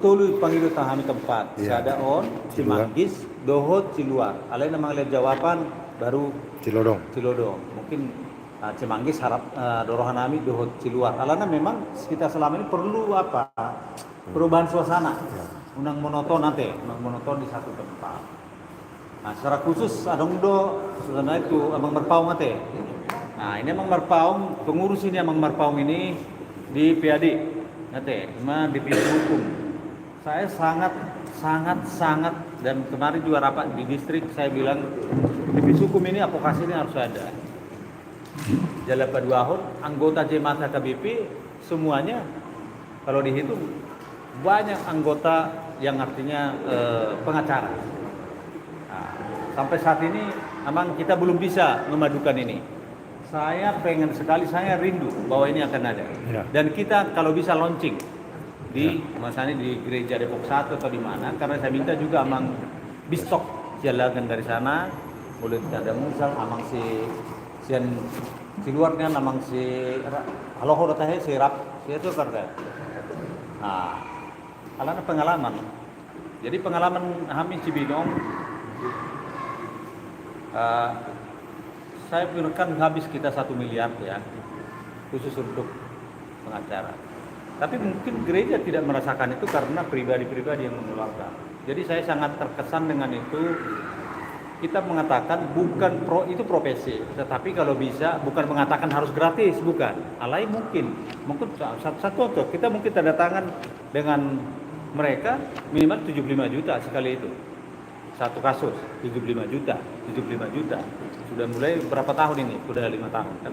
Tulu panggil tahami tempat. Iya. Sadaon, Cimanggis, Dohot, Ciluar. Alain nama lihat jawaban baru Cilodong. Cilodong. Mungkin Cimanggis harap dorohan kami Dohot, Ciluar. Alana memang kita selama ini perlu apa? Perubahan suasana. Unang monoton nanti, unang monoton di satu tempat. Nah, secara khusus adong do sebenarnya itu Amang Marpaung nanti. Nah, ini Amang Marpaung, pengurus ini Amang Marpaung ini di PAD. Nanti, cuma divisi hukum. Saya sangat dan kemarin juga rapat di distrik saya bilang divisi hukum ini advokasi ini harus ada. Jalan Paduahon, anggota Jemaat HKBP semuanya kalau dihitung banyak anggota yang artinya pengacara. Nah, sampai saat ini memang kita belum bisa memadukan ini. Saya pengen sekali, saya rindu bahwa ini akan ada. Ya. Dan kita kalau bisa launching di misalnya di gereja Depok 1 atau di mana, karena saya minta juga Amang Bistok jalankan dari sana, boleh ada misal Amang si luarnya Amang si halo datanya si rap itu karena karena pengalaman. Jadi pengalaman kami Cibinong saya gunakan habis kita 1 miliar ya khusus untuk pengacara. Tapi mungkin gereja tidak merasakan itu karena pribadi-pribadi yang mengeluarkan. Jadi saya sangat terkesan dengan itu. Kita mengatakan bukan itu profesi, tetapi kalau bisa bukan mengatakan harus gratis, bukan. Alai mungkin satu contoh, kita mungkin tanda tangan dengan mereka minimal 75 juta sekali itu. Satu kasus 75 juta. Sudah mulai berapa tahun ini? Sudah 5 tahun kan.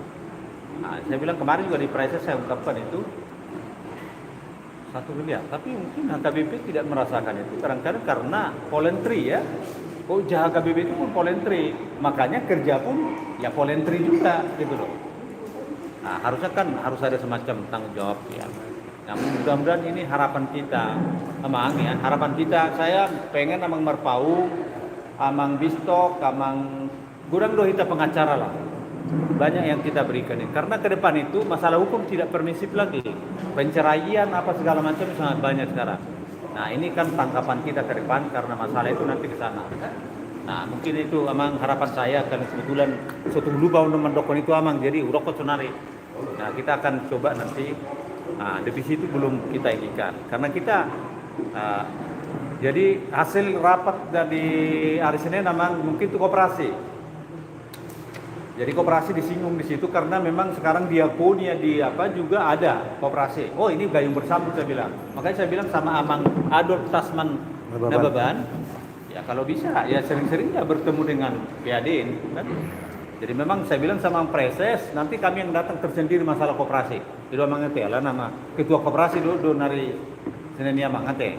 Nah, saya bilang kemarin juga di press saya ungkapkan itu 1 miliar, tapi mungkin HKBP tidak merasakan itu kadang-kadang karena voluntary ya. Oh, HKBP itu pun voluntary, makanya kerja pun ya voluntary juga gitu loh. Nah, harusnya kan harus ada semacam tanggung jawab ya. Nah, mudah-mudahan ini harapan kita, Amang ya. Harapan kita, saya pengen Amang Marpaung, Amang Bistok, Amang Gurang Dohita pengacara lah. Banyak yang kita berikan ini. Karena ke depan itu masalah hukum tidak permisif lagi. Penceraian apa segala macam sangat banyak sekarang. Nah, ini kan tangkapan kita ke depan karena masalah itu nanti ke sana. Nah, mungkin itu Amang harapan saya kan kebetulan suatu lupa untuk mendokon itu Amang jadi urokot sonari. Nah, kita akan coba nanti divisi itu belum kita ikat karena kita jadi hasil rapat dari hari Senin Amang mungkin itu koperasi. Jadi koperasi disinggung di situ karena memang sekarang diakonia di apa juga ada koperasi. Oh, ini gayung bersambut saya bilang. Makanya saya bilang sama Amang Adolf Tasman Nababan, ya kalau bisa ya sering-sering ya bertemu dengan PAD kan. Jadi memang saya bilang sama Preses, nanti kami yang datang tersendiri masalah koperasi. Itu Amang ngete lah nama ketua koperasi do nari Senin Amang ngete.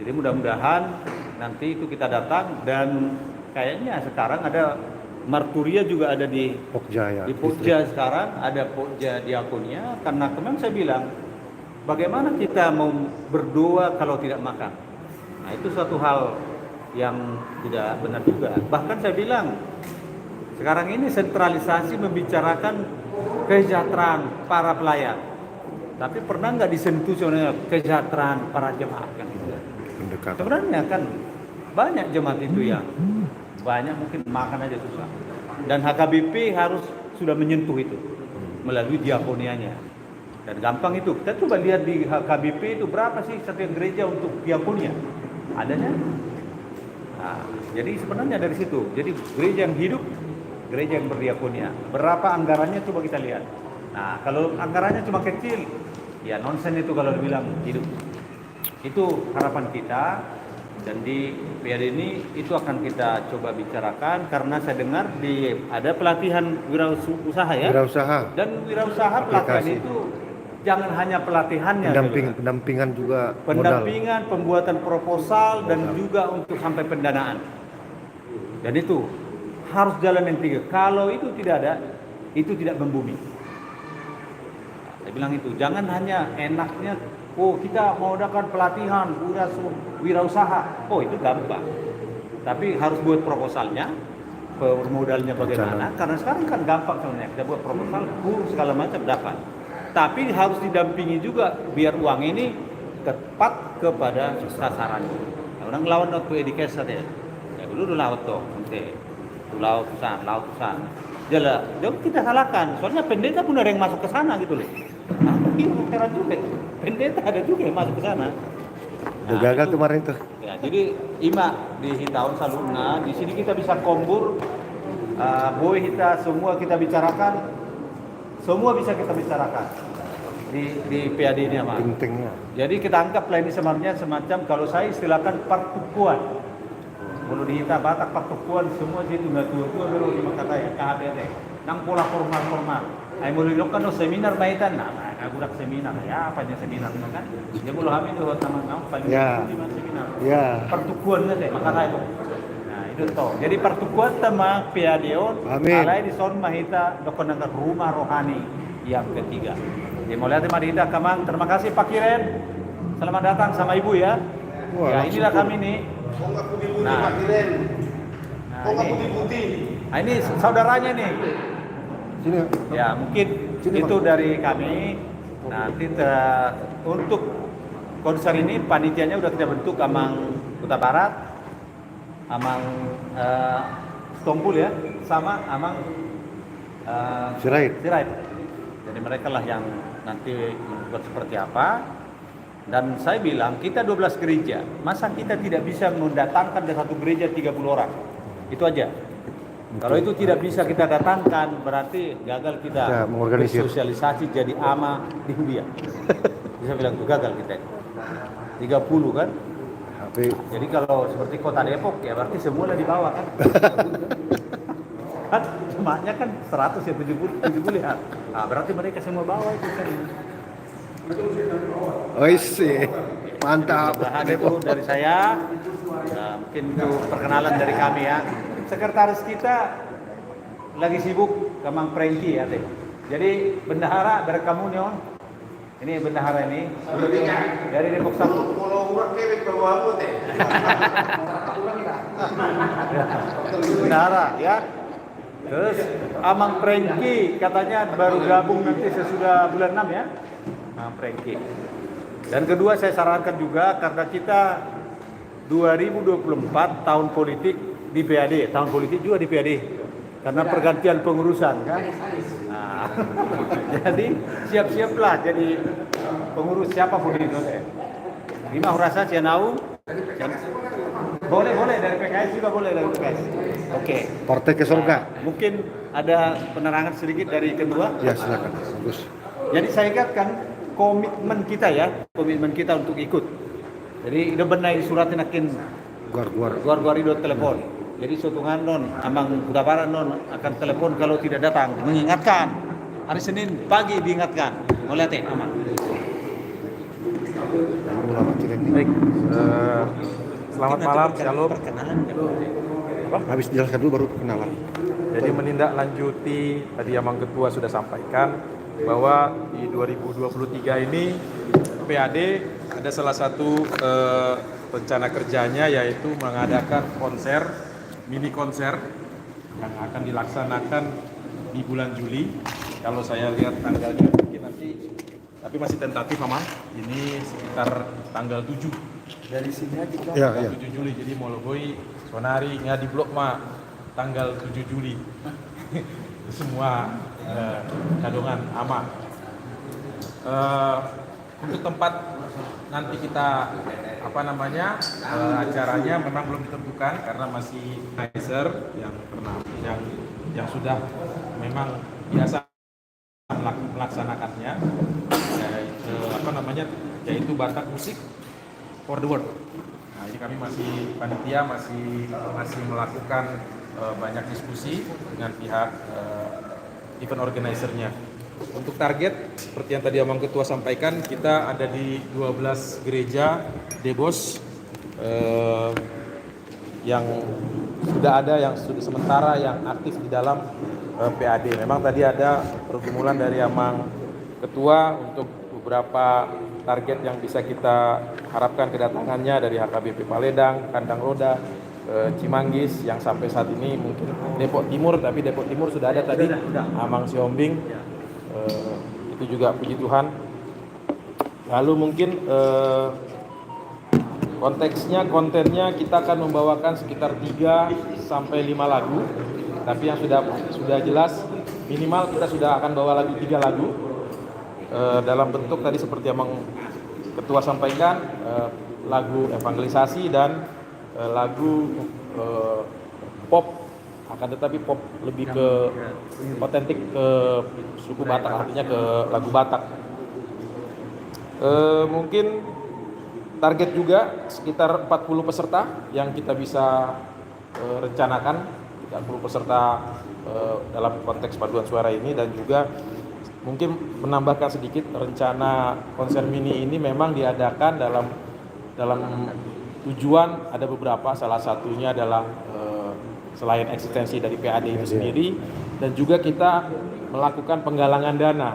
Jadi mudah-mudahan nanti itu kita datang dan kayaknya sekarang ada Marturia juga ada di Pokja ya. Di Pokja sekarang ada Pokja diakonia karena kemarin saya bilang bagaimana kita mau berdoa kalau tidak makan. Nah, itu suatu hal yang tidak benar juga. Bahkan saya bilang sekarang ini sentralisasi membicarakan kesejahteraan para pelayan. Tapi pernah nggak disentuh sebenarnya kesejahteraan para jemaat kan itu. Sebenarnya kan banyak jemaat itu yang banyak mungkin makan aja susah. Dan HKBP harus sudah menyentuh itu melalui diakonianya. Dan gampang itu. Kita coba lihat di HKBP itu berapa sih setiap gereja untuk diakonia? Adanya. Nah, jadi sebenarnya dari situ. Jadi gereja yang hidup, gereja yang berdiakonia. Berapa anggarannya coba kita lihat. Nah, kalau anggarannya cuma kecil, ya nonsen itu kalau dibilang hidup. Itu harapan kita. Dan di PAD ini itu akan kita coba bicarakan karena saya dengar ada pelatihan wirausaha ya. Wirausaha. Dan wirausaha pelatihan itu jangan hanya pelatihannya. Pendampingan juga. Pendampingan, pembuatan proposal dan juga untuk sampai pendanaan. Dan itu harus jalan yang 3. Kalau itu tidak ada, itu tidak membumi. Saya bilang itu jangan hanya enaknya. Oh, kita mau adakan pelatihan wirausaha. Oh, itu gampang. Tapi harus buat proposalnya, permodalnya bagaimana. Karena sekarang kan gampang sebenarnya. Kita buat proposal, segala macam dapat. Tapi harus didampingi juga biar uang ini tepat kepada sasaran. Nah, orang lawan waktu edukasi ya. Ya dulu laut tuh, nanti laut sana. Jala, jangan kita salahkan. Soalnya pendeta pun ada yang masuk ke sana gitu loh. Nah, iya heran juga. Pendeta ada juga yang masuk ke sana. Udah gagal kemarin tuh. Ya, jadi di Hitaun Saluna, di sini kita bisa kombur, boy kita semua kita bicarakan, semua bisa kita bicarakan di PAD ini ama. Pentingnya. Jadi kita anggaplah ini sebenarnya semacam kalau saya istilahkan pertukuan. Kalau di Hita Batak pertukuan semua situ nggak tua baru di kata ya KHBT. Nang pola formal. Ay mulai kan no seminar baitan nah budak seminar ya apa aja seminar kan dia mulai hamil tuh teman paling di seminar pertukuan teh makanya itu nah itu toh jadi pertukuan sama PADO alai di son mahita dokon nang rumah rohani yang ketiga dimulai di Madinah Kamang. Terima kasih Pak Kiren, selamat datang sama Ibu ya. Ya inilah kami nih. Nah ini saudaranya nih. Sini. Ya mungkin sini, itu Bang. Dari kami. Nanti untuk konser ini panitianya udah kita bentuk Amang Kuta Barat, Amang Stompul ya, sama Amang Sirait. Jadi mereka lah yang nanti membuat seperti apa. Dan saya bilang kita 12 gereja, masa kita tidak bisa mendatangkan dari satu gereja 30 orang? Itu aja. Kalau itu tidak bisa kita datangkan, berarti gagal kita bersosialisasi jadi ama di India. Bisa bilang itu gagal kita. 30 kan? Jadi kalau seperti kota Depok ya berarti semuanya di bawah kan? Kan jemaatnya kan 100 ya 70 ya. Nah, berarti mereka semua bawah itu kan. Oh sih, mantap. Itu dari saya. Nah, mungkin itu perkenalan dari kami ya. Sekretaris kita lagi sibuk Kamang Prengki ya teh. Jadi bendahara berkamunion. Ini bendahara ini dari Depok 1. Bendahara ya. Terus Amang Prengki katanya baru gabung nanti sesudah bulan 6 ya. Amang Prengki. Dan kedua saya sarankan juga karena kita 2024 tahun politik di PAD, tahun politik juga di PAD karena pergantian pengurusan kan. Nah, jadi siap-siaplah jadi pengurus siapa pun itu. Lima rasa Cianau. Boleh dari PKS juga boleh dari PKS. Oke. Partai ke surga. Mungkin ada penerangan sedikit dari ketua. Ya silakan. Bagus. Jadi saya ingatkan komitmen kita untuk ikut. Jadi udah benar suratnya nakin guar itu telepon. Jadi suatu non Amang Kuta Barat non akan telepon kalau tidak datang, mengingatkan. Hari Senin pagi diingatkan. Mulai teh aman. Baik. Selamat malam, shalom. Habis jelaskan dulu baru perkenalan. Jadi menindaklanjuti tadi Amang Ketua sudah sampaikan bahwa di 2023 ini PAD ada salah satu rencana kerjanya yaitu mengadakan mini konser yang akan dilaksanakan di bulan Juli. Kalau saya lihat tanggalnya mungkin nanti, tapi masih tentatif Amang. Ini sekitar tanggal 7. Dari sini aja kan? Ya. 7 Juli. Jadi Mologoi, Sonari, di blok tanggal 7 Juli. Semua cadongan Ama. Untuk tempat nanti kita acaranya memang belum ditentukan karena masih organizer yang sudah memang biasa melaksanakannya yaitu Batak Musik for the World. Nah, ini kami panitia masih melakukan banyak diskusi dengan pihak event organizer-nya. Untuk target, seperti yang tadi Amang Ketua sampaikan, kita ada di 12 gereja Debos yang sudah ada, yang sudah sementara yang aktif di dalam PAD. Memang tadi ada pergumulan dari Amang Ketua untuk beberapa target yang bisa kita harapkan kedatangannya dari HKBP Paledang, Kandang Roda, Cimanggis yang sampai saat ini mungkin Depok Timur, tapi Depok Timur sudah ada tadi Amang Siombing. Itu juga puji Tuhan. Lalu mungkin kontennya kita akan membawakan sekitar 3 sampai 5 lagu. Tapi yang sudah jelas minimal kita sudah akan bawa lagu 3 lagu. Dalam bentuk tadi seperti yang Ketua sampaikan, lagu evangelisasi dan lagu pop, akan tetapi pop lebih ke otentik ke suku Batak, artinya ke lagu Batak. Mungkin target juga sekitar 40 peserta yang kita bisa rencanakan, 40 peserta dalam konteks paduan suara ini, dan juga mungkin menambahkan sedikit, rencana konser mini ini memang diadakan dalam tujuan ada beberapa, salah satunya adalah selain eksistensi dari PAD itu sendiri, dan juga kita melakukan penggalangan dana.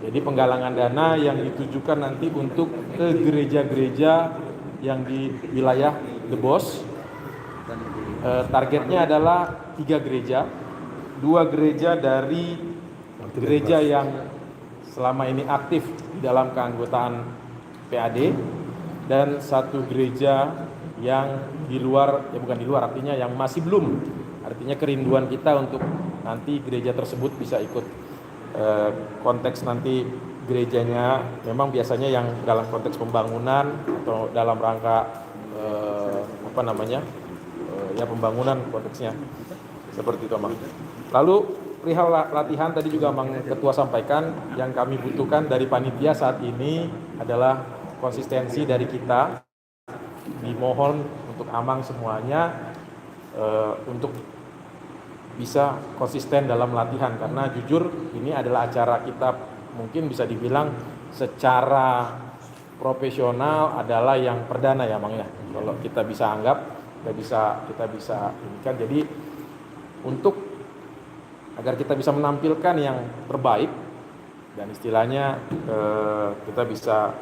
Jadi penggalangan dana yang ditujukan nanti untuk ke gereja-gereja yang di wilayah The Boss. Targetnya adalah 3 gereja, 2 gereja dari gereja yang selama ini aktif di dalam keanggotaan PAD, dan 1 gereja yang di luar, ya bukan di luar, artinya yang masih belum, artinya kerinduan kita untuk nanti gereja tersebut bisa ikut konteks nanti gerejanya memang biasanya yang dalam konteks pembangunan atau dalam rangka ya pembangunan konteksnya seperti itu, Mang. Lalu perihal latihan tadi juga Mang Ketua sampaikan, yang kami butuhkan dari panitia saat ini adalah konsistensi dari kita. Dimohon untuk Amang semuanya untuk bisa konsisten dalam latihan, karena jujur ini adalah acara kita mungkin bisa dibilang secara profesional adalah yang perdana ya, Mang ya. Kalau kita bisa anggap, kita bisa ini kan. Jadi untuk agar kita bisa menampilkan yang terbaik dan istilahnya kita bisa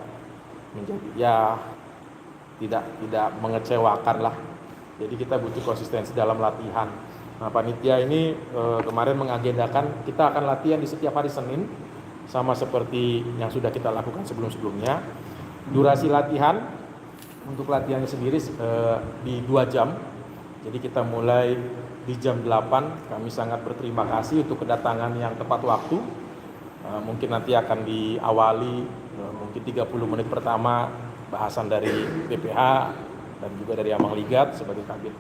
menjadi ya tidak mengecewakan lah. Jadi kita butuh konsistensi dalam latihan. Nah, panitia ini kemarin mengagendakan kita akan latihan di setiap hari Senin, sama seperti yang sudah kita lakukan sebelum-sebelumnya. Durasi latihan untuk latihannya sendiri di 2 jam. Jadi kita mulai di jam 8. Kami sangat berterima kasih untuk kedatangan yang tepat waktu. Mungkin nanti akan diawali mungkin 30 menit pertama bahasan dari BPH dan juga dari Amang Ligat sebagai kabit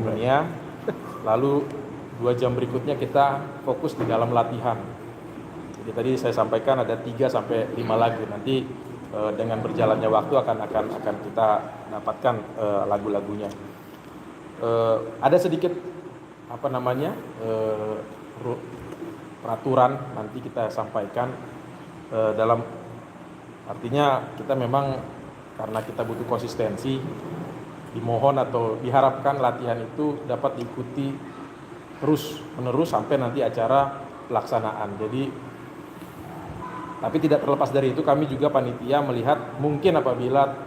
dunia. Lalu 2 jam berikutnya kita fokus di dalam latihan. Jadi tadi saya sampaikan ada 3 sampai 5 lagu. Nanti dengan berjalannya waktu akan kita dapatkan lagu-lagunya. Ada sedikit peraturan nanti kita sampaikan dalam artinya kita memang karena kita butuh konsistensi, dimohon atau diharapkan latihan itu dapat diikuti terus menerus sampai nanti acara pelaksanaan. Jadi tapi tidak terlepas dari itu, kami juga panitia melihat mungkin apabila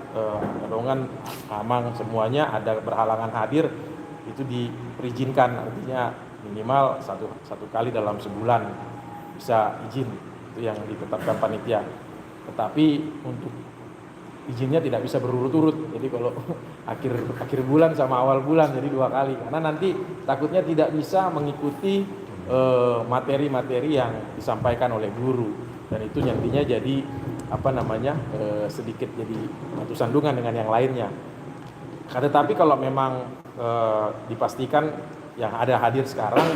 rombongan Amang semuanya ada berhalangan hadir, itu diizinkan, artinya minimal satu kali dalam sebulan bisa izin, itu yang ditetapkan panitia. Tetapi untuk izinnya tidak bisa berurut-urut. Jadi kalau akhir bulan sama awal bulan jadi 2 kali, karena nanti takutnya tidak bisa mengikuti materi-materi yang disampaikan oleh guru, dan itu nantinya jadi sedikit jadi batu sandungan dengan yang lainnya. Tetapi kalau memang dipastikan yang ada hadir sekarang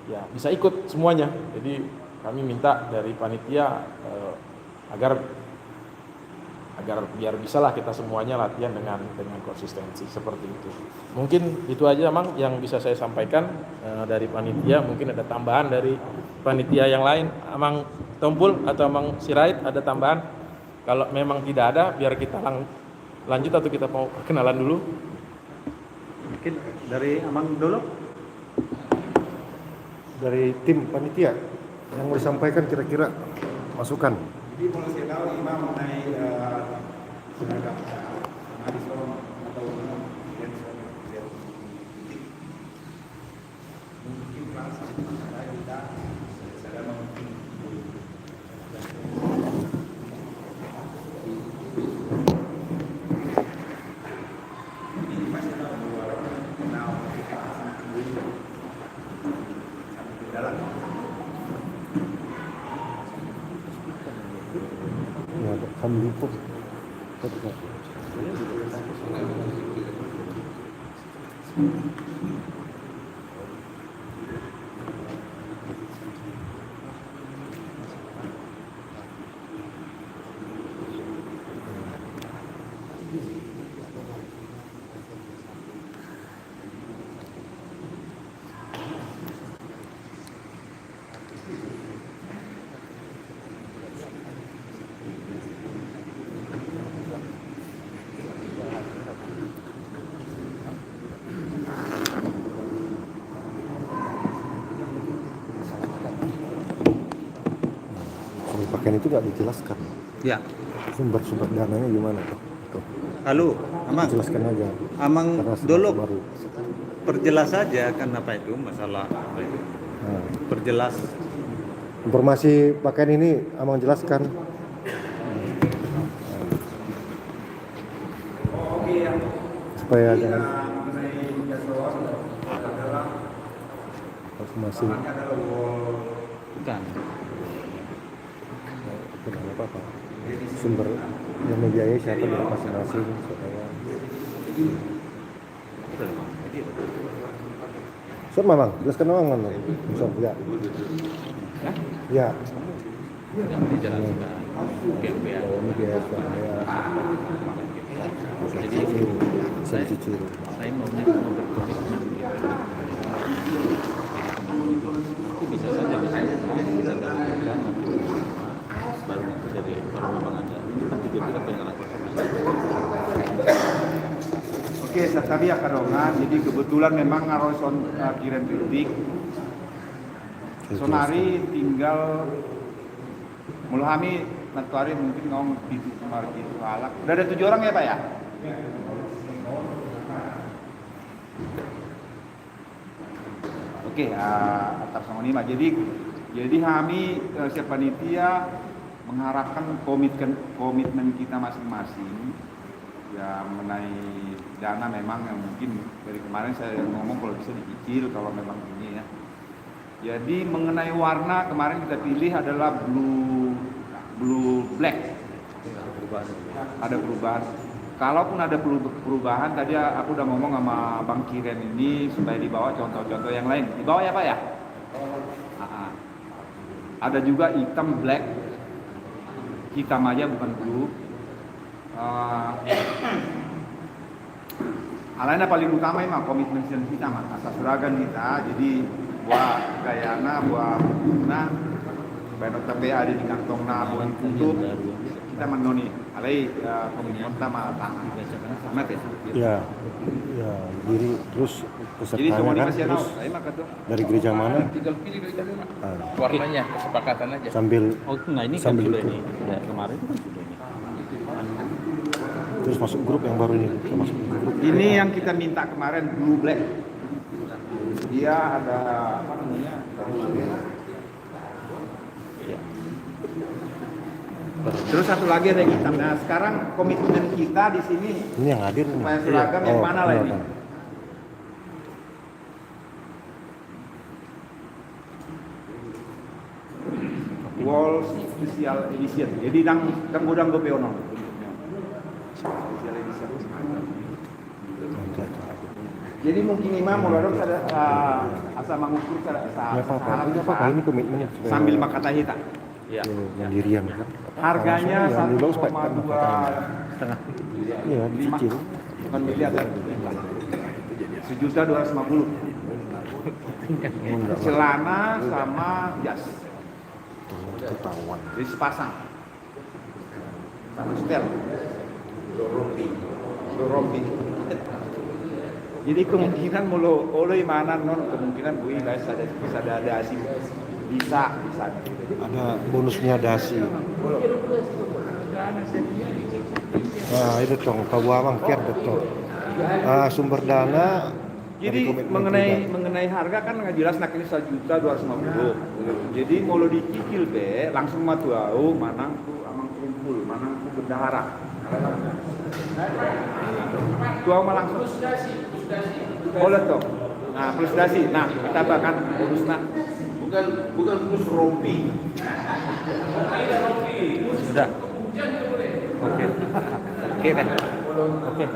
ya bisa ikut semuanya. Jadi kami minta dari panitia agar biar bisalah kita semuanya latihan dengan konsistensi seperti itu. Mungkin itu aja Mang yang bisa saya sampaikan dari panitia. Mungkin ada tambahan dari panitia yang lain, Amang Tompul atau Amang Sirait, ada tambahan? Kalau memang tidak ada, biar kita lanjut atau kita mau perkenalan dulu. Mungkin dari Amang dulu. Dari tim panitia yang mau disampaikan kira-kira masukan. Jadi kalau saya tahu Imam mengenai seragam Madison atau mungkin langsung kita sedang Pakaian itu nggak dijelaskan. Ya. Sumber dananya gimana tuh? Tuh. Halo, Amang. Jelaskan aja. Amang Karena sesuatu dulu baru. perjelas aja kan apa itu masalah apa itu. Nah, Perjelas. informasi pakaian ini Amang jelaskan. Oke, yang Supaya jangan mengenai jadwal adalah informasi namanya adalah wall Bukan. tidak apa-apa. Sumber yang membiayai siapa dari masing-masing supaya. Sob Mamang, jelaskan Mamang. Sob, ya. Hah? Ya. Yang dijelaskan. Oke, ya. Ini biaya supaya Jadi bisa dicicil. saya maunya mau berkomitmen itu bisa saja bisa lakukan baru nanti jadi kalau memang ada nanti dia bilang apa yang lakukan. Oke, tadi ya kadongan. Jadi kebetulan memang ngaroson kirim kritik. Sonari tinggal mulhami nantuari mungkin ngomong itu kemarin itu halak. Udah ada 7 orang ya Pak ya? Oke, atas sama Nima. Jadi kami siap panitia mengharapkan komitmen kita masing-masing ya mengenai dana memang yang mungkin dari kemarin saya ngomong kalau bisa dicicil kalau memang ini ya. Jadi mengenai warna kemarin kita pilih adalah blue black. Ada perubahan. Kalaupun ada perubahan, tadi aku udah ngomong sama Bang Kiren ini supaya dibawa contoh-contoh yang lain. Dibawa ya Pak ya? Ada juga hitam black, hitam aja bukan blue. Alanya paling utama emang komitmen kita mah, asas seragam kita. Jadi buat gayana, buat guna, banyak tapi ada di kantongna, buat tutup. Kita menoni, alai komitmen sama tangan. Sama teh. Ya, ya, diri terus Jadi semua pesertanya kan masih terus saya mah kata. dari gereja mana? Tinggal pilih gereja mana. Ah, Warnanya, kesepakatan aja. sambil Oh enggak, ini kan Sambil sudah itu. ini. Sudah kemarin itu kan sudah ini. terus masuk grup yang baru ini. Kita masuk grup. Ini yang kita minta kemarin blue black. Dia ada apa namanya? Terus satu lagi ada yang hitam. Nah sekarang komitmen kita di sini Ini yang hadir nih. supaya seragam yang mana lah ini? Wall Special Edition. Jadi dang gudang gopeono. Special Edition. Jadi mungkin imam mulai ada asal mengukur Ya apa-apa, ini apa ini komitmennya supaya sambil makata hita. Ya. mandirian kan. Harganya Langsung ya, lebih bagus pakai 1,2 Setengah. Iya, dicicil. bukan miliar kan? 1.250.000. Enggak lah. Celana sama jas. Ketahuan. Jadi sepasang. Sama setel. Rompi. Jadi kemungkinan mulu oleh mana non kemungkinan gue guys bisa ada asing bisa. Ada bonusnya dasi. Nah, itu tong Pawawang kier betul. Sumber dana dari Jadi komitmen pribadi. mengenai harga kan nggak jelas nak ini 1.250.000. Jadi mau lo dicicil be langsung matu au manangku amang kumpul manangku bendahara. Tuau mah langsung. Boleh toh. Nah plus dasi. Nah kita bahkan bonusnya bukan plus rompi. Sudah. Oke. Oke kan? Oke.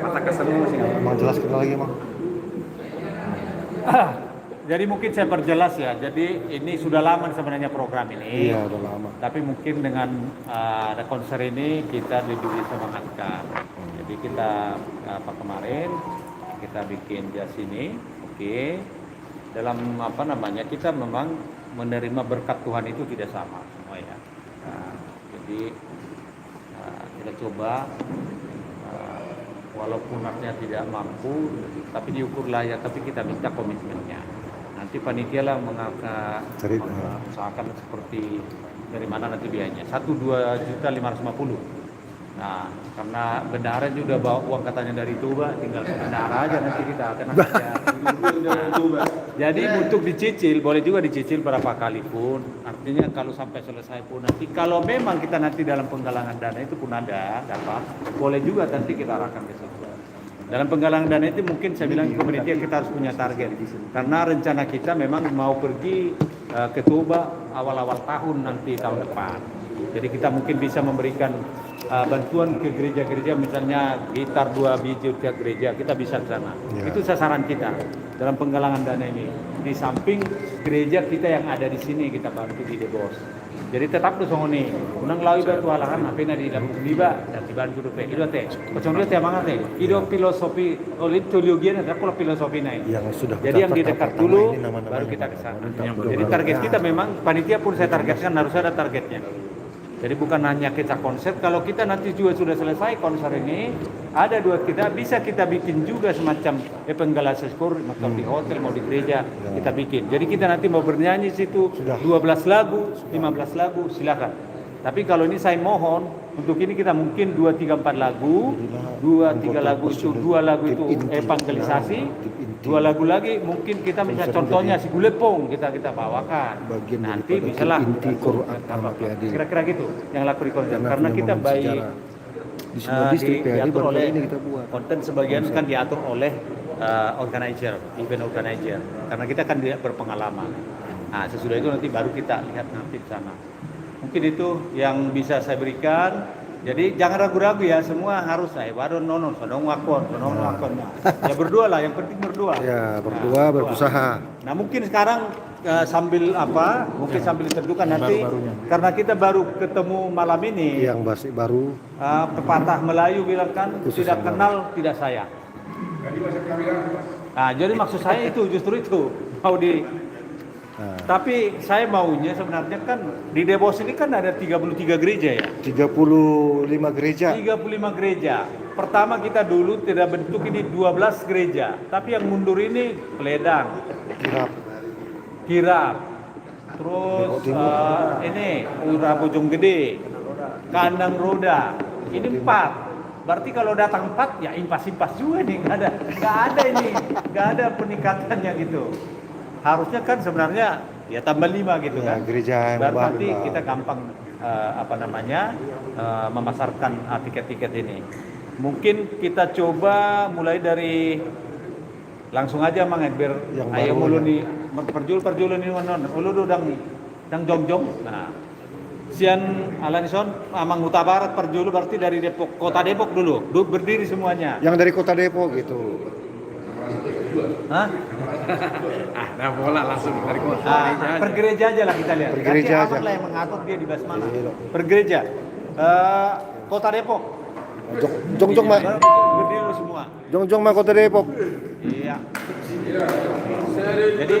Mata kesenmu sih. Mang jelaskan lagi Mang. Jadi mungkin saya perjelas ya. Jadi ini sudah lama sebenarnya program ini. Iya, udah lama. Tapi mungkin dengan ada konser ini kita lebih bisa mengangkat. Jadi kita kemarin kita bikin jas ini, oke. Dalam apa namanya kita memang menerima berkat Tuhan itu tidak sama semua ya. Nah, jadi kita coba walaupun artinya tidak mampu, tapi diukur layak. Tapi kita minta komitmennya. Nanti panitia lah mengusahakan seperti dari mana nanti biayanya. 1.2.550.000. Nah, karena bendahara juga bawa uang katanya dari Tuba, tinggal ke bendahara aja nanti kita akan aja. Jadi untuk dicicil, boleh juga dicicil berapa kali pun. Artinya kalau sampai selesai pun nanti, kalau memang kita nanti dalam penggalangan dana itu pun ada dapat, boleh juga nanti kita arahkan ke situ. Dalam penggalangan dana itu mungkin saya bilang komunitas kita harus punya target. Karena rencana kita memang mau pergi ke Tuba awal-awal tahun nanti tahun depan. Jadi kita mungkin bisa memberikan bantuan ke gereja-gereja, misalnya gitar 2 biji tiap gereja, kita bisa ke sana. Ya. Itu sasaran kita dalam penggalangan dana ini. Di samping gereja kita yang ada di sini kita bantu di Debos. Jadi tetap tuh songoni, unang lawi batu alahan, apa di dalam liba dan dibantu dope. Itu teh, kocong dia teh mangat teh. Itu filosofi, oleh teologi ada kalau filosofi naik. Yang sudah Jadi yang di dekat pertama dulu, ini nama-namanya baru kita mana? ke sana. Mana? Jadi target kita memang panitia pun saya targetkan harus ada targetnya. Jadi bukan hanya kita konsep, kalau kita nanti juga sudah selesai konser ini, ada dua kita bisa kita bikin juga semacam penggalan seskur, mau di hotel, mau di gereja, kita bikin. Jadi kita nanti mau bernyanyi situ 12 lagu, 15 lagu, silakan. Tapi kalau ini saya mohon, untuk ini kita mungkin 2, 3, 4 lagu, 2, 3 lagu itu, 2 lagu itu evangelisasi, 2 lagu lagi mungkin kita misalnya contohnya si Gulepong kita bawakan. Bagian Nanti daripada misalnya inti Quran sama PAD. kira-kira gitu yang laku di konten. Karena punya kita momen baik sejarah. Di semua distrik PAD diatur baru oleh ini kita buat. konten sebagian kan diatur oleh organizer, event organizer. Karena kita kan tidak berpengalaman. Nah, sesudah itu nanti baru kita lihat nanti di sana. Mungkin itu yang bisa saya berikan. Jadi jangan ragu-ragu ya, semua harus saya baru nonon, sonong wakon. Ya berdua lah, yang penting berdua. Ya, berdua berusaha. Nah mungkin sekarang sambil apa? Mungkin sambil ditentukan nanti, karena kita baru ketemu malam ini. Yang masih baru. Pepatah Melayu bilang kan, Khusus tidak yang kenal tidak sayang. Nah jadi maksud saya itu justru itu mau di. Tapi saya maunya sebenarnya kan di Debos ini kan ada 33 gereja ya. 35 gereja. 35 gereja. Pertama kita dulu tidak bentuk ini 12 gereja, tapi yang mundur ini Peledang, Kirap, terus ini Ura Bojonggede, Kandang Roda. Ini 4. Berarti kalau datang 4 ya impas-impas juga nih, nggak ada peningkatannya gitu. Harusnya kan sebenarnya ya tambah 5 gitu ya, kan. Gereja yang Baru baru nanti lah. kita gampang memasarkan tiket-tiket ini. Mungkin kita coba mulai dari langsung aja Mang biar Yang ayo baru mulu ya. nih perjul ini non ulu dang jongjong. Nah. Sian Alanison Amang Huta Barat perjulu berarti dari Depok, kota Depok dulu berdiri semuanya. Yang dari kota Depok gitu. Hah? Nah bola langsung dari kota. Per gereja aja lah kita lihat. Per gereja Nanti aja. Ahmad lah yang mengatur dia di Basmana. Iya. Per gereja. Kota Depok. Jongjong mah. Berdiri semua. Jongjong mah kota Depok. Iya. Jadi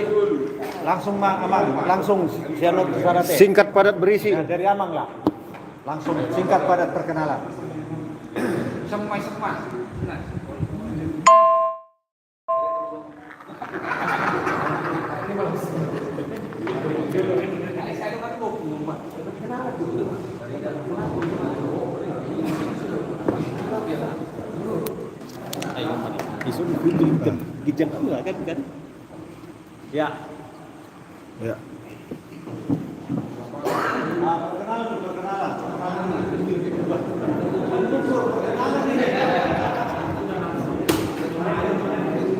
langsung Amang, langsung sianot sana teh. Singkat padat berisi. Nah, dari Amang lah. Langsung singkat padat perkenalan. Semua. Ayo mari. Isu itu gijang juga kan? Ya. Ya. Perkenalan.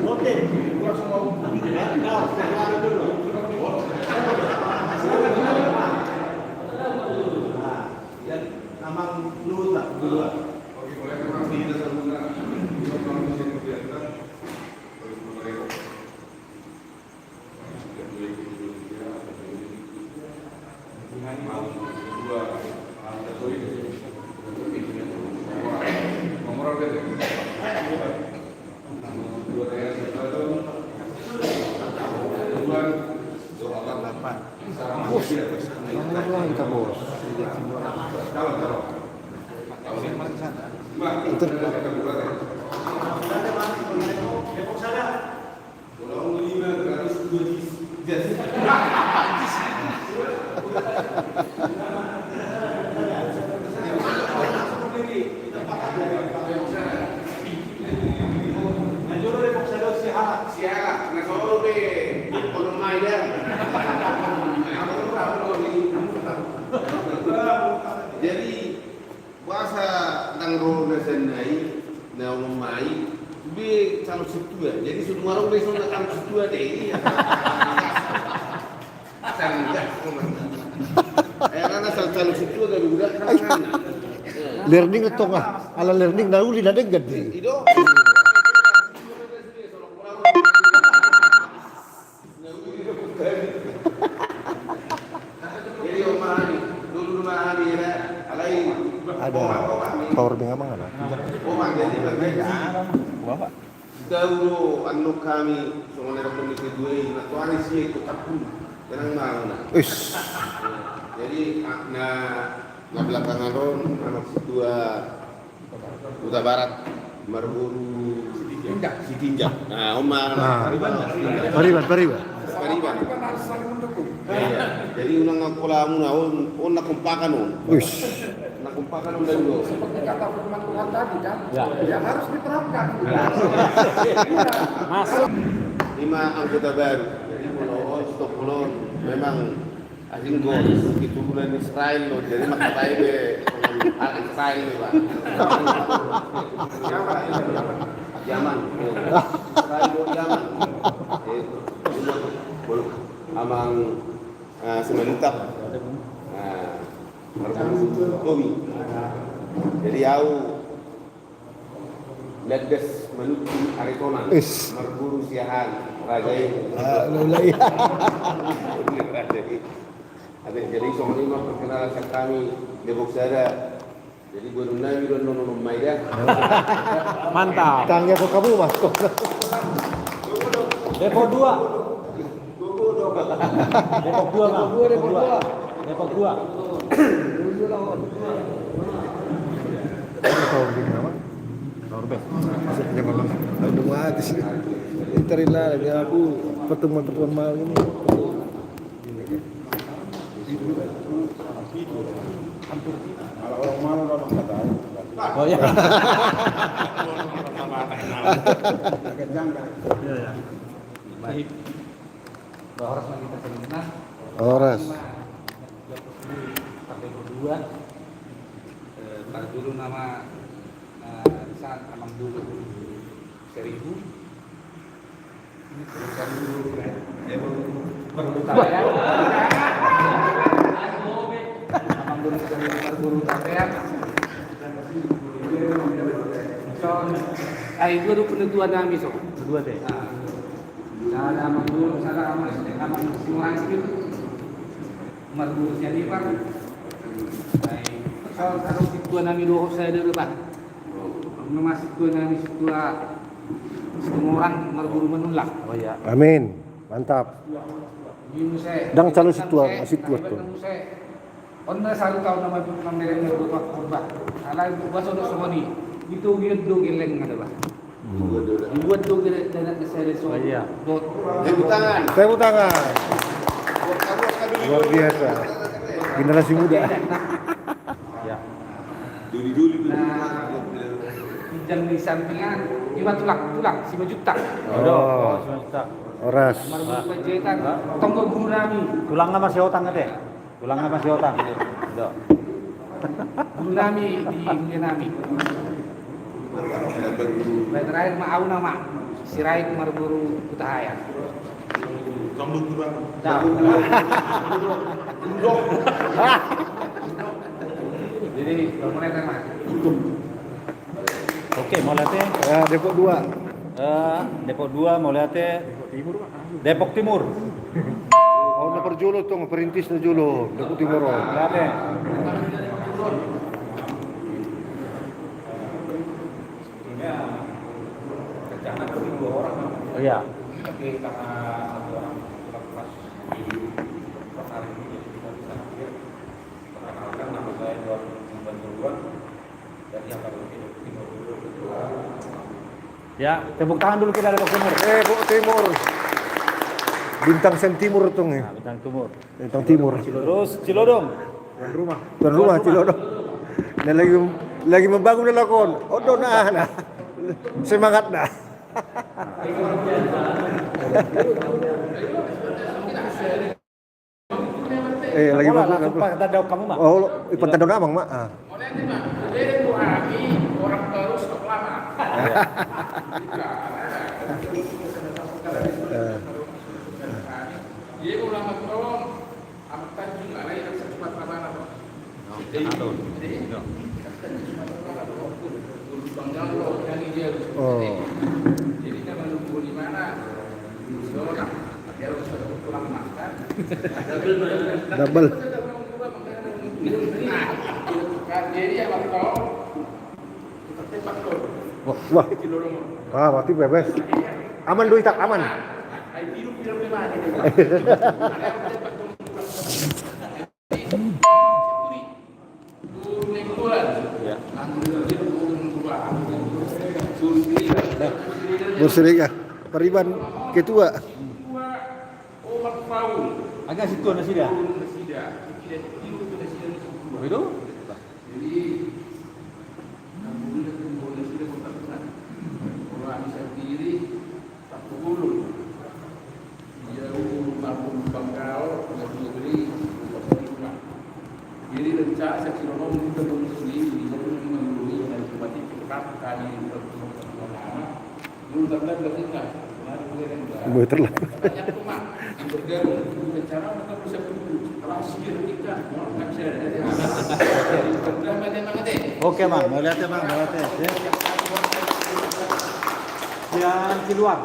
Oke. Amang luhut lah duluan. Nomor kita bos. Jadi bahasa nang roda senai na umai be kalau situa. Jadi semua orang besok nak kalau situa deh. Sangat. Karena kalau situa kan udah kan. Learning itu nggak? Ala learning dahulu tidak ada gede. Itu. Jadi omahani, dulu omahani ya, alai. Ada power bank apa nggak? Omah jadi bergaji. Bapak. Dahulu anu kami sebenarnya komisi dua ini, nah tuan isi itu takut, jangan malu nah. Ish. Jadi na belakangan ron anak situa Kuta Barat Marburu Sitinjak. Nah, Omah Pariban. Pariban. Iya. Jadi unang kolamu na on nakumpakan on. Ish. Nakumpakan on dari lo. Seperti kata firman Tuhan tadi kan, Ya. ya harus diterapkan. Masuk. 5 anggota baru. Jadi Pulau Stok Pulau memang asing gol itu bulan Israel loh. Jadi maka tayo be Israel loh Pak. Yaman. Israel loh Yaman. Amang sementak. Komi. Jadi aku ledes menuju Arizona. Is. Merburu siahan rajai. Lulai. Jadi soalnya mah perkenalan kami Depok Sada. Jadi belum nabi dan nono Maida. Mantap. Tangnya kok kamu mas? Depok 2. Depok 2 Bang. Depok 2. Power bank apa? Power bank. Maksudnya memang udah mati sih. Terilah lagi aku pertemuan malam ini. Oh ya. Baik. Horas lagi kita seminar. Horas. Partai berdua. Pada dulu nama saat emang dulu 1000. Ini tulisan dulu kan. Perlu tapean. Emang dulu perlu tapean. So, itu dulu penentuan kami so. Berdua teh. Salah emang dulu salah emang simulasi itu. Merdu jadi Pak. Kalau situan kami dua saya dulu Pak. Nama situan kami situa semua orang merburu menolak. Oh ya. Amin. Mantap. Dang calon situa tuh. Onda selalu tahu nama mereka berbuat korban. Alai bahasa untuk semua ni. Itu giat do geleng ada Pak. Buat do geleng dan saya so. Iya. Tepuk tangan. Tepuk tangan. Luar biasa. Generasi muda. Ya. Duli. Pinjam di sampingan, lima tulang, 5 juta. Oh. Horas. Merburu kejetan, tonggol guru kami. Tulangnya masih otang teh. Tulangnya masih otang. Udah. Guru kami di Indian kami. Dan terakhir mau nama Sirait Merburu Kutahaya. Jadi mulai tema. Oke, mau lihat teh. Depok 2. Depok 2 mau lihat teh. Depok Timur. Oh, na perjulo tong perintis na julo. Depok Timur. Lihat teh. Iya. Tapi karena satu orang kurang pas di hari ini, jadi kita bisa hadir perkenalkan nama saya John Bantuan dari Angkatan Timur Kedua. Ya, tepuk tangan dulu kita dari Timur. Buk Timur. Bintang Sen Timur tuh nih. Nah, Bintang Timur. Bintang Timur. Terus Cilodong. Tuan rumah Cilodong. Dan lagi membangun lakon. Oh, nah. Semangat dah. Lagi Lah, bangun. langsung Pak tanda kamu mah. Oh, ipan tanda namang mak. orang baru stok lama. Dia ulama tolong amatan juga lah yang secepat mana. Oh. Jadi kalau nunggu di mana, orang dia harus pulang makan. Double. Jadi ya waktu tempat tuh. Wah. Berarti bebas. Aman duit tak aman. Hidup di mana? Berserikat. Periban ketua. Agak situ nasi dah. Itu? Jadi lencak seksi nolong kita muslim di sebelum menggurui dan sebati cepat kali dulu tak berarti Betul lah. banyak rumah yang bergabung dengan cara mereka bisa berdua setelah sihir kita tak saya Oke, Bang. Mau lihat ya, Bang. Mau lihat ya. Yang keluar.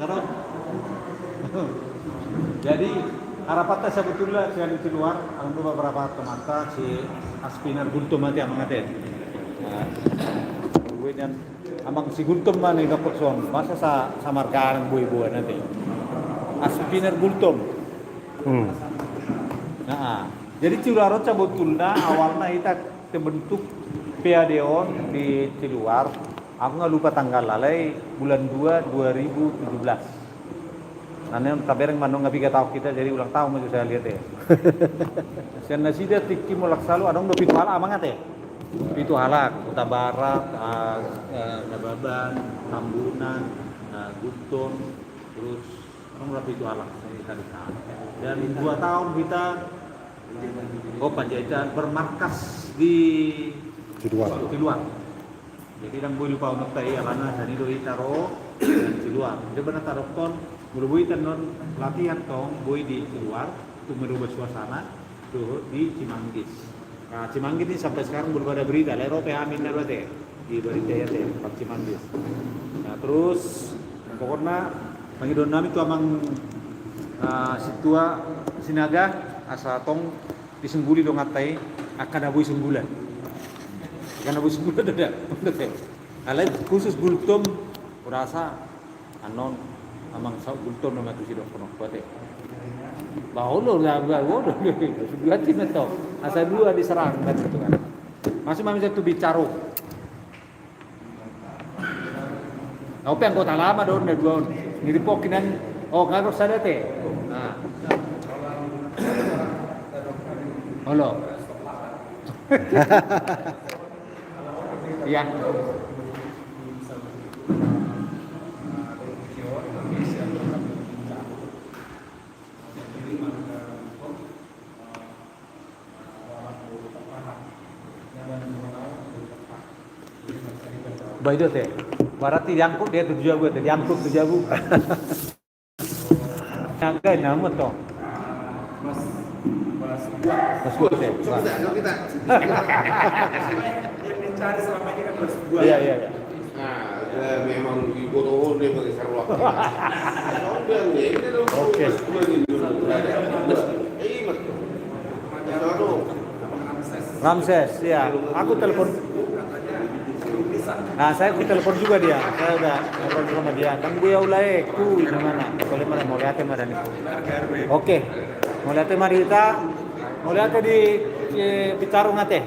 Taruh. Jadi harapannya sebetulnya yang di luar, ada beberapa teman si Aspinar Gultum nanti amang nanti. Nah, gue dan amang si Gultum mana yang dapat son, masa samarkan gue nanti. Aspinar Gultum. Nah, jadi Ciluarot sebetulnya awalnya kita terbentuk PADON di Ciluar. Aku nggak lupa tanggal lalai bulan 2 2017. Nanti kabareng manong ngabi tahu kita jadi ulang tahun maju saya lihat ya. Sen nasida tiki mulak selalu adong do pitu halak amangat ya. Pitu halak Kota Barat, Nababan, Tambunan, Gutun, terus adong berapa pitu halak tadi. Dan 2 tahun kita Panjaitan bermarkas di luar. Jadi dan boleh lupa untuk tahu karena dari doi taro di luar. Dia benar taruh ton, boleh non latihan tong, boleh di luar untuk merubah suasana tuh di Cimanggis. Nah Cimanggis ini sampai sekarang belum ada berita. Eropa amin ada teh di berita ya teh Pak Cimanggis. Nah terus pokoknya pangidon nami itu amang situa sinaga asa tong disengguli dong ngatai akan abui senggulan. Karena bus bulan ada, alai khusus Gultum, kurasa anon amang Gultum nama tu sidok kono kuate. Baolo lah, baolo, sudah cina tau. Asal dua diserang kan gitu kan. Masih mami satu bicara. Apa yang kota lama don dan dua ngiripokinan, oh ngagok sada teh. Nah, halo. Iya. Baik teh. Berarti diangkut dia 7 jabu teh, diangkut 7 jabu. Naga nama toh. Mas teh. Kita. Cari selama ini kan bersebuah. Iya. Nah, memang di Botol dia pakai sarwak. Oke. Ramses, ya. Aku telepon. Nah, saya telepon juga dia. Saya udah ngobrol sama dia. Kan gue ulai ku di mana? Boleh mana mau lihat mana nih? Oke. Mau lihat mana kita? Mau lihat di Pitarung ate.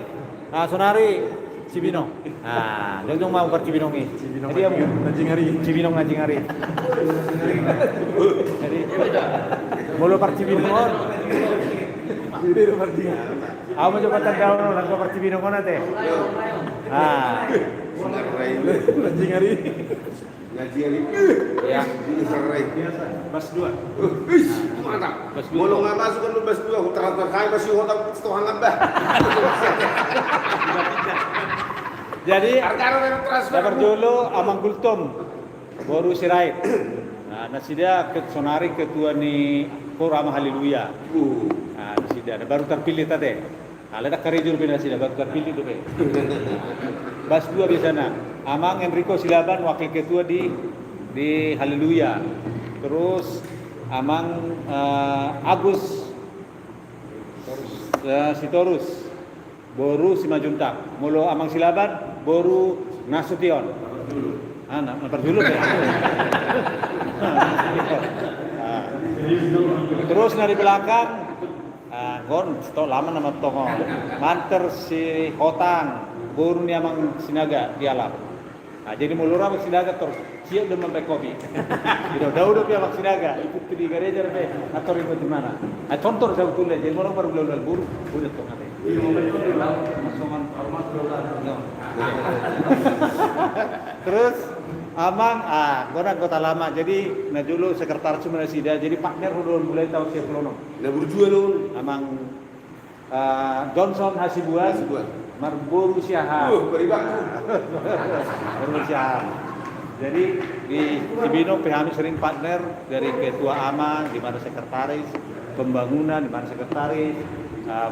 Ah, Sonari Cibinong. Ah, jong mau per Cibinong ini. Jadi yang Anjing hari. Cibinong anjing hari. Jadi mulu per Cibinong. Aku mau coba tanggal langsung per Cibinong mana teh? Ah, Anjing hari. Ngaji hari ya. ini serai. Bas 2. Mantap. Bolong nggak masuk kan lu bas 2, transfer kaya masih hotak setengah nambah. Jadi Harga yang transfer. dapat dulu Amang Gultom baru Sirait. Nah, nasi dia ke Sonari ketua ni Korama Haleluya. Nah, nasi dia baru terpilih tadi. Nah, ada karejur bina sida baru terpilih tu be. Bas 2 di sana. Amang Enrico Silaban wakil ketua di Haleluya. Terus Amang Agus Sitorus Boru Simajuntak. Mulu Amang Silaban Boru Nasution. Anak dulu ya. Terus dari belakang gon stok lama nama tongo. Manter si Hotang Boru ni Amang Sinaga di alam. Nah, jadi mulura Amang Sinaga terus siap dengan pakai kopi. Udah pihak Amang Sinaga ikut ke di gereja be atau ikut di mana? Ah contoh saya betul jadi orang baru belajar buru udah tuh nanti. Terus Amang gua kota lama jadi nah dulu sekretaris Sida jadi partner udah mulai tahun 90. Nah berjual lu. Amang Johnson Hasibuan Marboru Siahan. Beribak. Marboru Siahan. Jadi di Cibinong kami sering partner dari ketua Amang di mana sekretaris pembangunan di mana sekretaris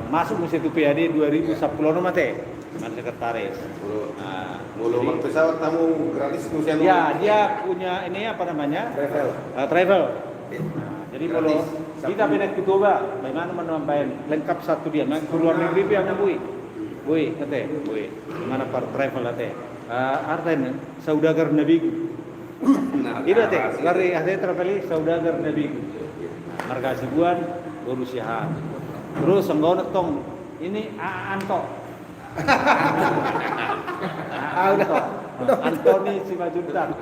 masuk musim PAD 2010 mate mana sekretaris. Mulu mak pesawat tamu gratis musim. Ya, dia punya ini apa namanya? Travel. Jadi kalau kita pindah ke Toba, bagaimana menambahkan lengkap satu dia. Nah, ke luar negeri yang bui, kate, bui. Mana par travel ate. Artinya saudagar Nabi. Itu teh, lari ate travel saudagar Nabi. Marga Sibuan, Boru Siahan. Terus senggono tong ini Anto. Antoni Simajuntak.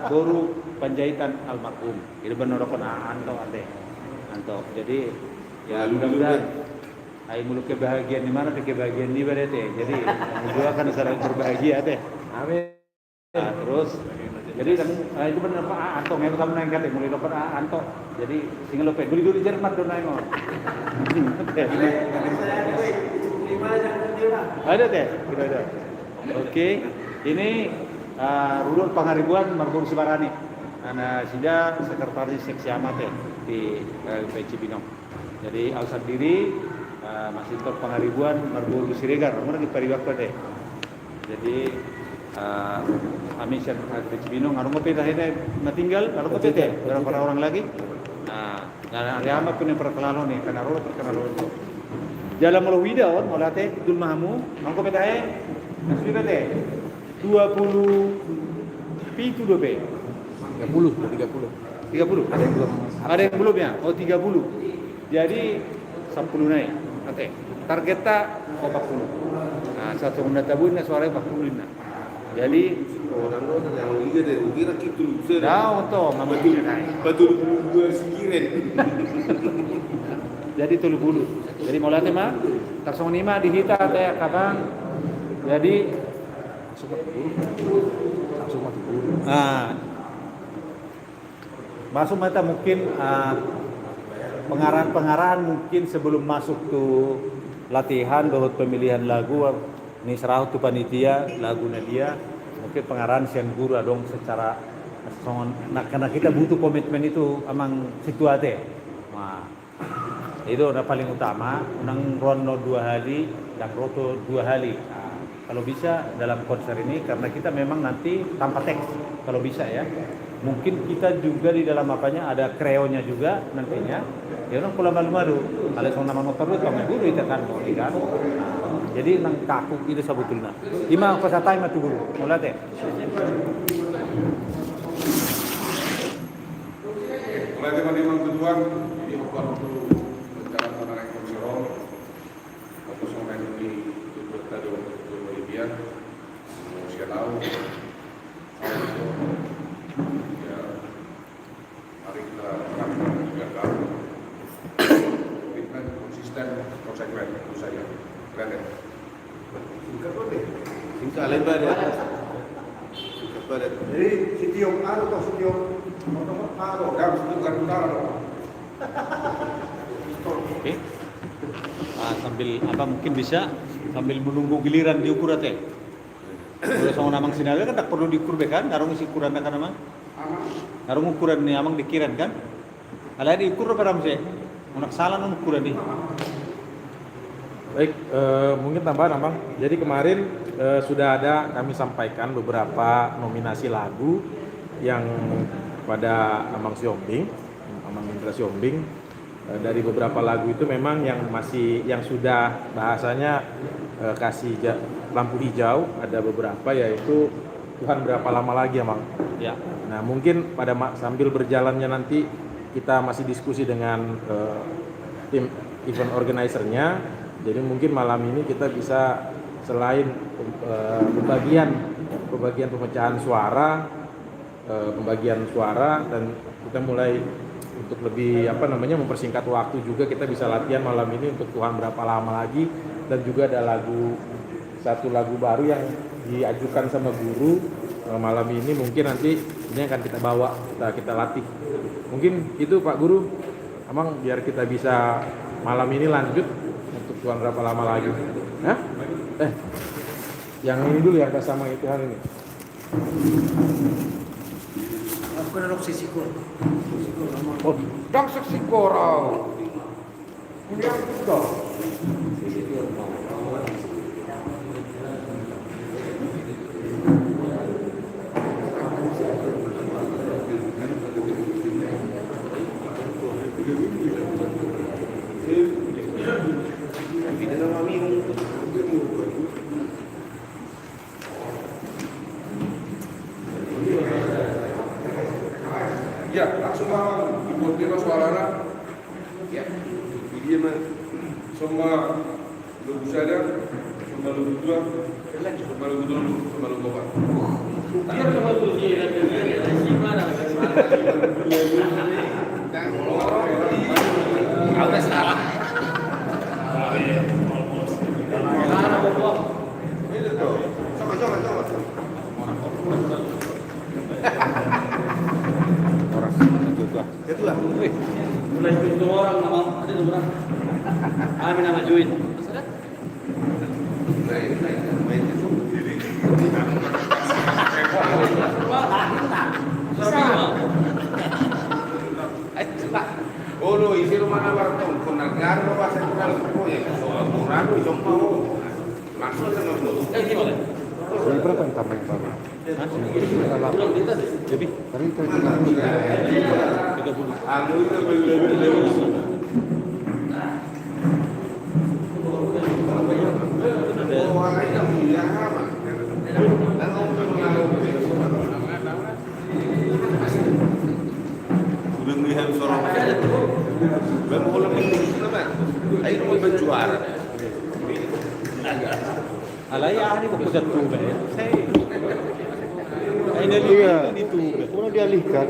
Boru Panjaitan almarhum. Itu benar Anto ate. Anto. Jadi ya mudah-mudahan ai mulu kebahagiaan di mana kebahagiaan di mana teh. Jadi juga kan sedang berbahagia teh. Amin. Terus jadi kan itu benar Pak Anto yang kamu nengkat ya mulai dapat Anto. Jadi single lope beli dulu Jerman don nengok. Ada teh, kita ada. Oke. Ini Rudol Pangaribuan Margono Sibarani. Ana sida sekretaris seksi amat ya di Cibinong. Jadi alasan diri masih Tor Pangaribuan Margono Siregar, mana di Pariwaktu deh. Jadi kami di Cibinong, harus ngopi dah tinggal, harus ngopi teh, berapa orang lagi. Nah, ada amat pun yang perkenalan nih, karena roh perkenalan itu. Jalan malu wida on, malah teh dul mahamu, mangko dah nasib teh 20 pitu do be. 30. Ada yang belum ya? Oh 30. Jadi 10 naik. Oke. Targetnya 40. Nah, satu mendatabun suaranya 40 nah. Jadi yang liga deh, kira gitu bisa. dah untuk mama Betul dua sigiren. Jadi 30. Jadi mulai mah tarsong lima dihita teh kapan. Jadi masuk mata mungkin pengarahan mungkin sebelum masuk tuh latihan dohot pemilihan lagu ini serah tu panitia lagu dia mungkin pengarahan siang guru dong secara karena kita butuh komitmen itu amang situasi. Nah, itu udah paling utama. Unang rono 2 hari dan roto 2 hari. Kalau bisa dalam konser ini karena kita memang nanti tanpa teks kalau bisa ya. Mungkin kita juga di dalam apanya ada kreonya juga nantinya. Ya orang pula malu-malu. Kalau sama nama motor itu kami guru itu kan, kan. Jadi nang kaku itu sebetulnya. Ima pesatai mah tu guru. Mulai teh. Mulai teman-teman tujuan di waktu rencana pemenangan komisioner atau sama ini itu tadi waktu Bolivia saya tahu ya mari kita terapkan juga tahu komitmen konsisten konsekuen itu saja keren ya. Singkat lebar ya. Singkat padat. Jadi setiap atau setiap atau harus bukan utara dong. Oke. Sambil apa mungkin bisa sambil menunggu giliran diukur teh. Kalau sama namang sinale kan tak perlu diukur be kan, narung isi ukuran kan namang. Narung ukuran ni amang dikiran kan. Alai diukur apa ramse? Unak salah nang ukuran ni. Baik, mungkin tambahan Abang. Jadi kemarin sudah ada kami sampaikan beberapa nominasi lagu yang pada Amang Siombing, Amang Indra Siombing. Dari beberapa lagu itu memang yang sudah bahasanya kasih lampu hijau, ada beberapa yaitu Tuhan berapa lama lagi Amang. Ya. Nah mungkin pada sambil berjalannya nanti kita masih diskusi dengan tim event organizer-nya. Jadi mungkin malam ini kita bisa selain pembagian pemecahan suara, dan kita mulai untuk lebih mempersingkat waktu juga kita bisa latihan malam ini untuk Tuhan berapa lama lagi, dan juga ada satu lagu baru yang diajukan sama guru malam ini, mungkin nanti ini akan kita bawa kita latih. Mungkin itu Pak Guru, Amang, biar kita bisa malam ini lanjut untuk Tuhan berapa lama lagi. Hah? Yang ini dulu yang sama itu hari ini. Aku ada sisi kur. Oh, dang seksi korau. Punya juga. Ya, langsung dibuat dia suaranya. Ya, dia mah semua lu sadar, semua lu dua, semua lu dulu, semua lu bapak. Ada salah. Ini tuh. Coba. Itulah. Mulai itu orang nama ada nomor. Amin nama join. Oh, no, hicieron una maratón con Algarro, va a ser una locura. Morano y son pavos. Langsung sama dulu. Gimana? Ini berapa yang tambah yang baru? Lebih. Tadi itu 30. Anu itu belum. Oh, warnanya yang sama. Dan belum lihat sorong. Belum boleh menang. Ayo mau berjuara. Alaya ini kok pusat tuh ya. Ini Iya. itu. Kemudian dialihkan.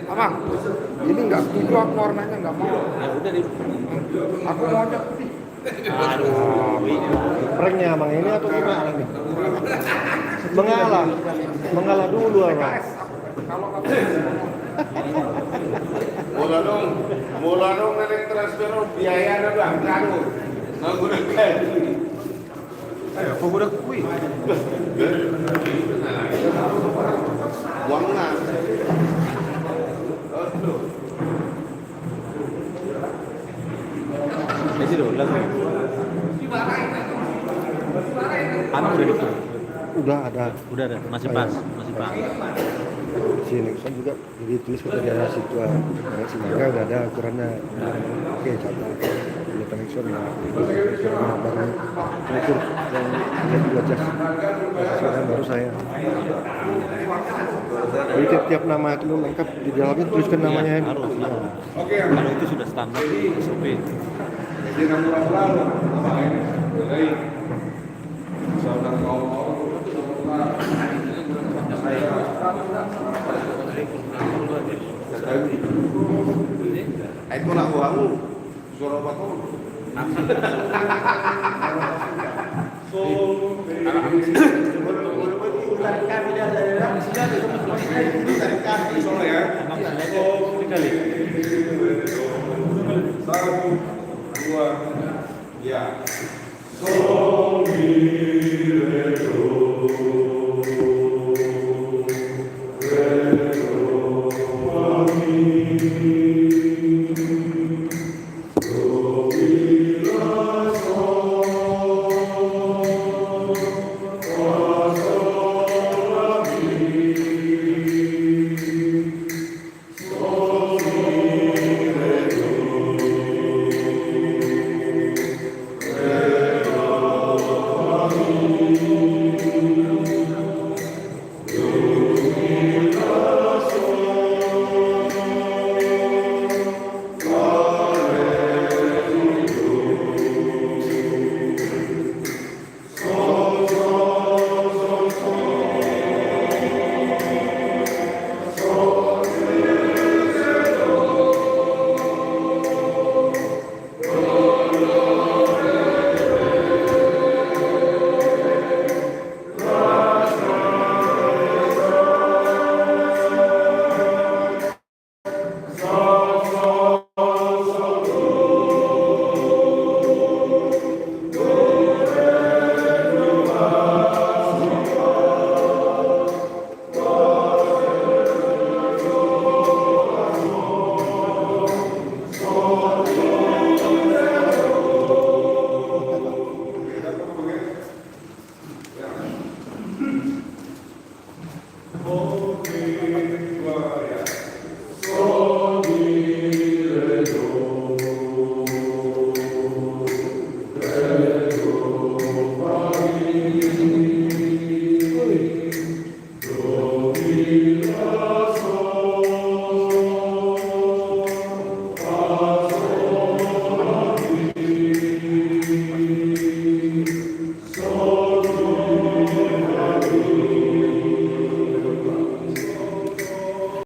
Abang, ini nggak setuju aku warnanya nggak mau. Ya udah di. Aku maunya putih. Aduh, Pranknya Bang ini atau gimana nih? Mengalah dulu Abang. Mula dong nenek transfer biaya ada bang, kanu. Menggunakan. Ayo, aku udah kui. Uangnya. Ini dulu lagu. Anu udah di. Udah ada. Udah ada, masih pas. Si Nixon juga jadi tulis kata dia situ si Mangga udah ada ukurannya. Oke, catat. Dia Nixon ya. Ukuran baru ukur yang dia juga jas. Sekarang baru saya. Jadi tiap nama itu lengkap di dalamnya tuliskan namanya. Harus. Ya. Oke, Kalau itu sudah standar SOP. jadi enam bulan lalu, jadi saudara kaum Itu lah uangmu. Suara apa tuh? Soalnya ya. Sekali. Satu, dua, ya.